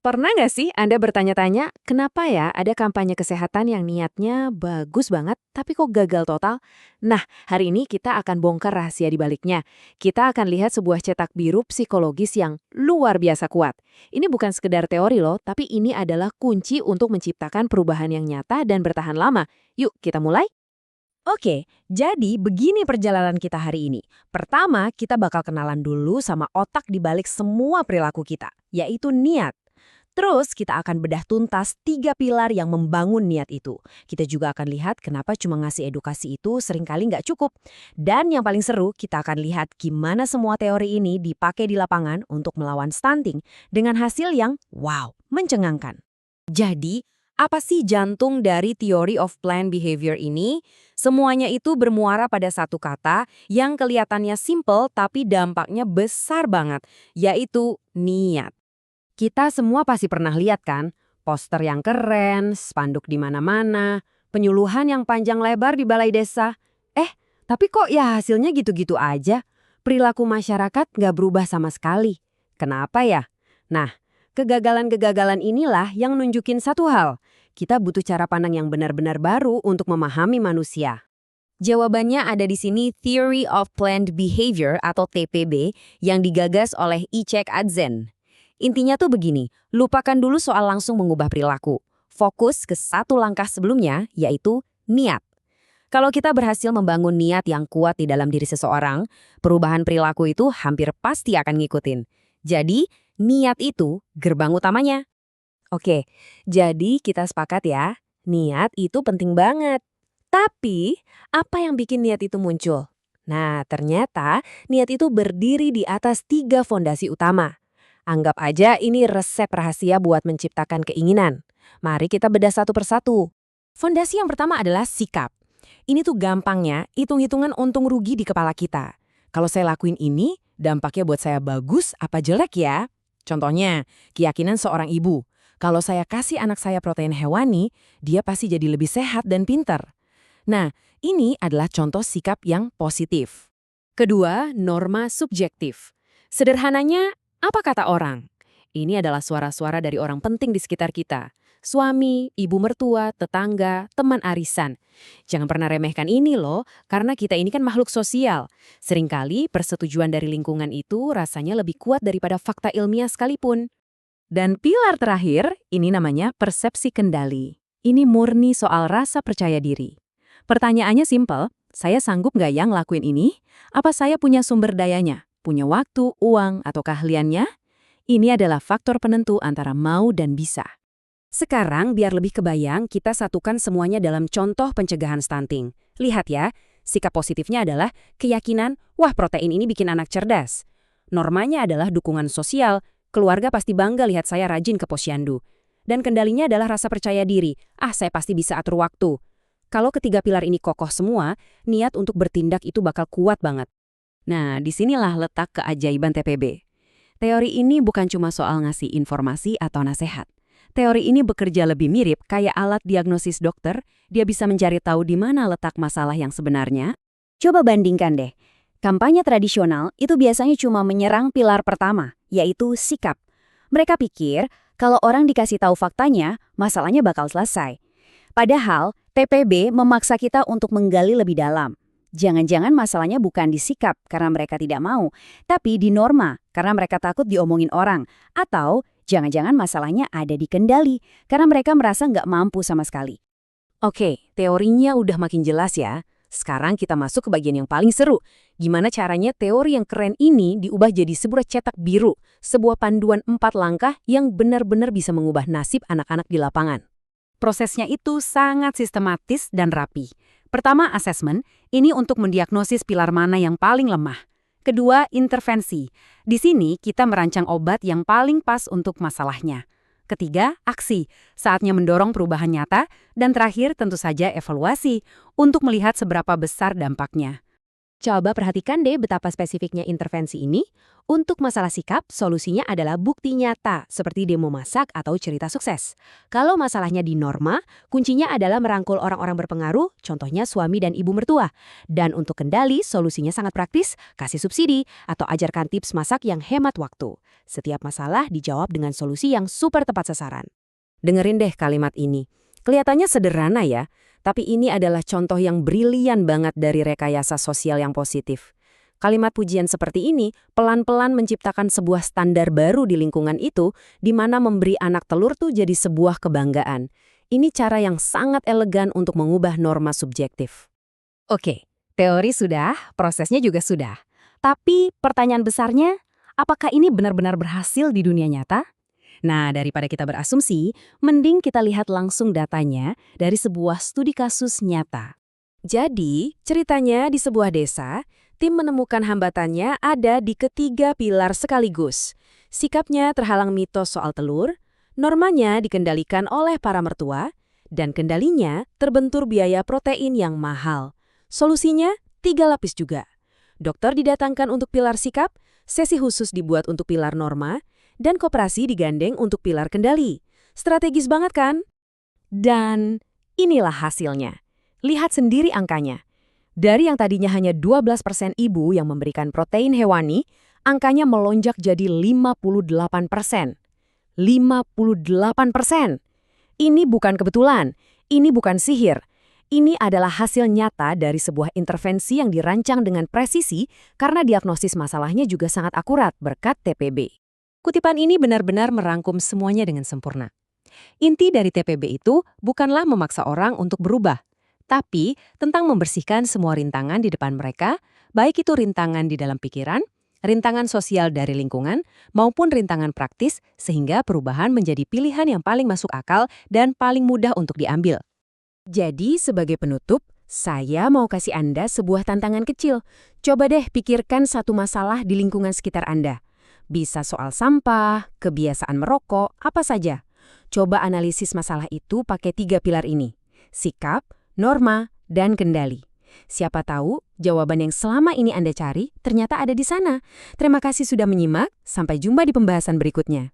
Pernah nggak sih Anda bertanya-tanya, kenapa ya ada kampanye kesehatan yang niatnya bagus banget, tapi kok gagal total? Nah, hari ini kita akan bongkar rahasia di baliknya. Kita akan lihat sebuah cetak biru psikologis yang luar biasa kuat. Ini bukan sekedar teori loh, tapi ini adalah kunci untuk menciptakan perubahan yang nyata dan bertahan lama. Yuk, kita mulai? Oke, jadi begini perjalanan kita hari ini. Pertama, kita bakal kenalan dulu sama otak di balik semua perilaku kita, yaitu niat. Terus kita akan bedah tuntas 3 pilar yang membangun niat itu. Kita juga akan lihat kenapa cuma ngasih edukasi itu seringkali nggak cukup. Dan yang paling seru, kita akan lihat gimana semua teori ini dipakai di lapangan untuk melawan stunting dengan hasil yang wow, mencengangkan. Jadi, apa sih jantung dari Theory of Planned Behavior ini? Semuanya itu bermuara pada satu kata yang kelihatannya simple tapi dampaknya besar banget, yaitu niat. Kita semua pasti pernah lihat kan? Poster yang keren, spanduk di mana-mana, penyuluhan yang panjang lebar di balai desa. Tapi kok ya hasilnya gitu-gitu aja? Perilaku masyarakat nggak berubah sama sekali. Kenapa ya? Nah, kegagalan-kegagalan inilah yang nunjukin satu hal. Kita butuh cara pandang yang benar-benar baru untuk memahami manusia. Jawabannya ada di sini Theory of Planned Behavior atau TPB yang digagas oleh Icek Adzen. Intinya tuh begini, lupakan dulu soal langsung mengubah perilaku. Fokus ke satu langkah sebelumnya, yaitu niat. Kalau kita berhasil membangun niat yang kuat di dalam diri seseorang, perubahan perilaku itu hampir pasti akan ngikutin. Jadi, niat itu gerbang utamanya. Oke, jadi kita sepakat ya, niat itu penting banget. Tapi, apa yang bikin niat itu muncul? Nah, ternyata niat itu berdiri di atas 3 fondasi utama. Anggap aja ini resep rahasia buat menciptakan keinginan. Mari kita bedah satu persatu. Fondasi yang pertama adalah sikap. Ini tuh gampangnya hitung-hitungan untung rugi di kepala kita. Kalau saya lakuin ini, dampaknya buat saya bagus apa jelek ya? Contohnya, keyakinan seorang ibu. Kalau saya kasih anak saya protein hewani, dia pasti jadi lebih sehat dan pintar. Nah, ini adalah contoh sikap yang positif. Kedua, norma subjektif. Sederhananya, apa kata orang? Ini adalah suara-suara dari orang penting di sekitar kita. Suami, ibu mertua, tetangga, teman arisan. Jangan pernah remehkan ini loh, karena kita ini kan makhluk sosial. Seringkali persetujuan dari lingkungan itu rasanya lebih kuat daripada fakta ilmiah sekalipun. Dan pilar terakhir, ini namanya persepsi kendali. Ini murni soal rasa percaya diri. Pertanyaannya simpel, saya sanggup nggak yang ngelakuin ini? Apa saya punya sumber dayanya? Punya waktu, uang, atau keahliannya? Ini adalah faktor penentu antara mau dan bisa. Sekarang biar lebih kebayang, kita satukan semuanya dalam contoh pencegahan stunting. Lihat ya, sikap positifnya adalah keyakinan, wah protein ini bikin anak cerdas. Normanya adalah dukungan sosial, keluarga pasti bangga lihat saya rajin ke posyandu. Dan kendalinya adalah rasa percaya diri, saya pasti bisa atur waktu. Kalau ketiga pilar ini kokoh semua, niat untuk bertindak itu bakal kuat banget. Nah, disinilah letak keajaiban TPB. Teori ini bukan cuma soal ngasih informasi atau nasihat. Teori ini bekerja lebih mirip kayak alat diagnosis dokter, dia bisa mencari tahu di mana letak masalah yang sebenarnya. Coba bandingkan deh. Kampanye tradisional itu biasanya cuma menyerang pilar pertama, yaitu sikap. Mereka pikir kalau orang dikasih tahu faktanya, masalahnya bakal selesai. Padahal, TPB memaksa kita untuk menggali lebih dalam. Jangan-jangan masalahnya bukan di sikap karena mereka tidak mau, tapi di norma karena mereka takut diomongin orang. Atau jangan-jangan masalahnya ada di kendali karena mereka merasa nggak mampu sama sekali. Oke, teorinya udah makin jelas ya. Sekarang kita masuk ke bagian yang paling seru. Gimana caranya teori yang keren ini diubah jadi sebuah cetak biru, sebuah panduan 4 langkah yang benar-benar bisa mengubah nasib anak-anak di lapangan. Prosesnya itu sangat sistematis dan rapi. Pertama, asesmen. Ini untuk mendiagnosis pilar mana yang paling lemah. Kedua, intervensi. Di sini kita merancang obat yang paling pas untuk masalahnya. Ketiga, aksi. Saatnya mendorong perubahan nyata. Dan terakhir, tentu saja evaluasi untuk melihat seberapa besar dampaknya. Coba perhatikan deh betapa spesifiknya intervensi ini. Untuk masalah sikap, solusinya adalah bukti nyata, seperti demo masak atau cerita sukses. Kalau masalahnya di norma, kuncinya adalah merangkul orang-orang berpengaruh, contohnya suami dan ibu mertua. Dan untuk kendali, solusinya sangat praktis, kasih subsidi, atau ajarkan tips masak yang hemat waktu. Setiap masalah dijawab dengan solusi yang super tepat sasaran. Dengerin deh kalimat ini. Kelihatannya sederhana ya, tapi ini adalah contoh yang brilian banget dari rekayasa sosial yang positif. Kalimat pujian seperti ini pelan-pelan menciptakan sebuah standar baru di lingkungan itu, di mana memberi anak telur tuh jadi sebuah kebanggaan. Ini cara yang sangat elegan untuk mengubah norma subjektif. Oke, teori sudah, prosesnya juga sudah. Tapi pertanyaan besarnya, apakah ini benar-benar berhasil di dunia nyata? Nah, daripada kita berasumsi, mending kita lihat langsung datanya dari sebuah studi kasus nyata. Jadi, ceritanya di sebuah desa, tim menemukan hambatannya ada di ketiga pilar sekaligus. Sikapnya terhalang mitos soal telur, normanya dikendalikan oleh para mertua, dan kendalinya terbentur biaya protein yang mahal. Solusinya 3 lapis juga. Dokter didatangkan untuk pilar sikap, sesi khusus dibuat untuk pilar norma, dan koperasi digandeng untuk pilar kendali. Strategis banget kan? Dan inilah hasilnya. Lihat sendiri angkanya. Dari yang tadinya hanya 12% ibu yang memberikan protein hewani, angkanya melonjak jadi 58%. 58%. Ini bukan kebetulan, ini bukan sihir. Ini adalah hasil nyata dari sebuah intervensi yang dirancang dengan presisi karena diagnosis masalahnya juga sangat akurat berkat TPB. Kutipan ini benar-benar merangkum semuanya dengan sempurna. Inti dari TPB itu bukanlah memaksa orang untuk berubah, tapi tentang membersihkan semua rintangan di depan mereka, baik itu rintangan di dalam pikiran, rintangan sosial dari lingkungan, maupun rintangan praktis sehingga perubahan menjadi pilihan yang paling masuk akal dan paling mudah untuk diambil. Jadi, sebagai penutup, saya mau kasih Anda sebuah tantangan kecil. Coba deh pikirkan satu masalah di lingkungan sekitar Anda. Bisa soal sampah, kebiasaan merokok, apa saja. Coba analisis masalah itu pakai 3 pilar ini. Sikap, norma, dan kendali. Siapa tahu jawaban yang selama ini Anda cari ternyata ada di sana. Terima kasih sudah menyimak, sampai jumpa di pembahasan berikutnya.